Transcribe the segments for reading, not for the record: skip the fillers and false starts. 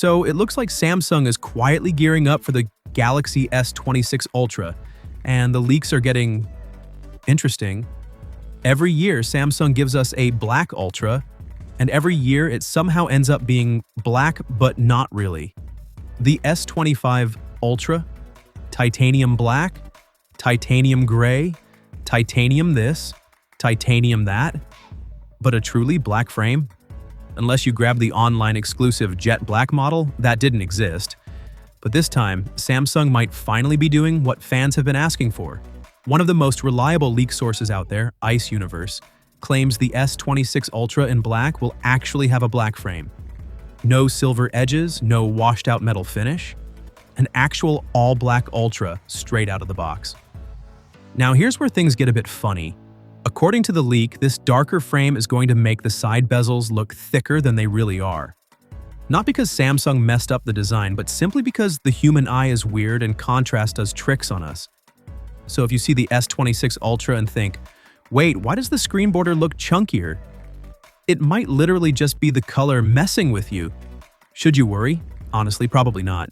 So it looks like Samsung is quietly gearing up for the Galaxy S26 Ultra, and the leaks are getting interesting. Every year, Samsung gives us a black Ultra, and every year it somehow ends up being black, but not really. The S25 Ultra, titanium black, titanium gray, titanium this, titanium that, but a truly black frame? Unless you grab the online exclusive jet black model, that didn't exist. But this time, Samsung might finally be doing what fans have been asking for. One of the most reliable leak sources out there, Ice Universe, claims the S26 Ultra in black will actually have a black frame. No silver edges, no washed-out metal finish. An actual all-black Ultra straight out of the box. Now here's where things get a bit funny. According to the leak, this darker frame is going to make the side bezels look thicker than they really are. Not because Samsung messed up the design, but simply because the human eye is weird and contrast does tricks on us. So if you see the S26 Ultra and think, wait, why does the screen border look chunkier? It might literally just be the color messing with you. Should you worry? Honestly, probably not.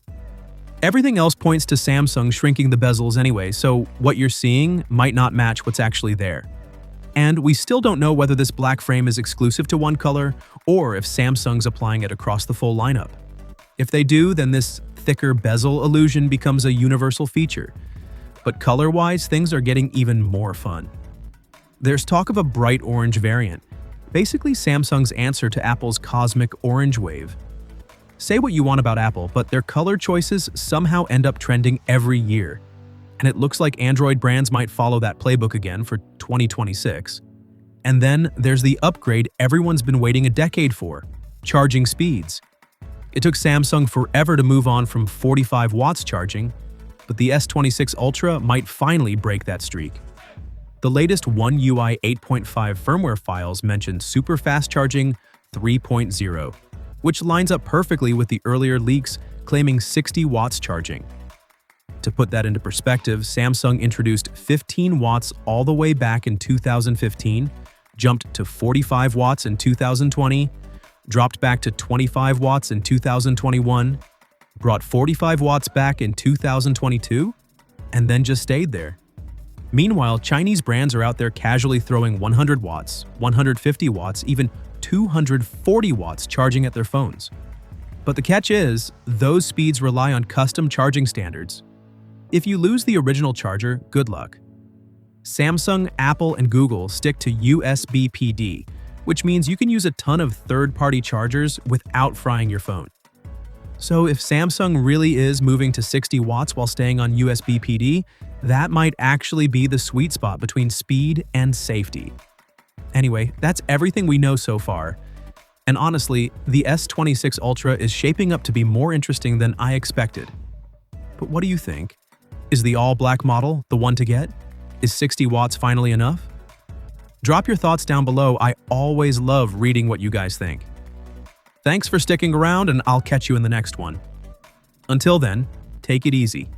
Everything else points to Samsung shrinking the bezels anyway, so what you're seeing might not match what's actually there. And we still don't know whether this black frame is exclusive to one color or if Samsung's applying it across the full lineup. If they do, then this thicker bezel illusion becomes a universal feature. But color-wise, things are getting even more fun. There's talk of a bright orange variant, basically Samsung's answer to Apple's cosmic orange wave. Say what you want about Apple, but their color choices somehow end up trending every year. And it looks like Android brands might follow that playbook again for 2026. And then there's the upgrade everyone's been waiting a decade for, charging speeds. It took Samsung forever to move on from 45 watts charging, but the S26 Ultra might finally break that streak. The latest One UI 8.5 firmware files mention super fast charging 3.0, which lines up perfectly with the earlier leaks claiming 60 watts charging. To put that into perspective, Samsung introduced 15 watts all the way back in 2015, jumped to 45 watts in 2020, dropped back to 25 watts in 2021, brought 45 watts back in 2022, and then just stayed there. Meanwhile, Chinese brands are out there casually throwing 100 watts, 150 watts, even 240 watts charging at their phones. But the catch is, those speeds rely on custom charging standards. If you lose the original charger, good luck. Samsung, Apple, and Google stick to USB PD, which means you can use a ton of third-party chargers without frying your phone. So if Samsung really is moving to 60 watts while staying on USB PD, that might actually be the sweet spot between speed and safety. Anyway, that's everything we know so far. And honestly, the S26 Ultra is shaping up to be more interesting than I expected. But what do you think? Is the all-black model the one to get? Is 60 watts finally enough? Drop your thoughts down below. I always love reading what you guys think. Thanks for sticking around, and I'll catch you in the next one. Until then, take it easy.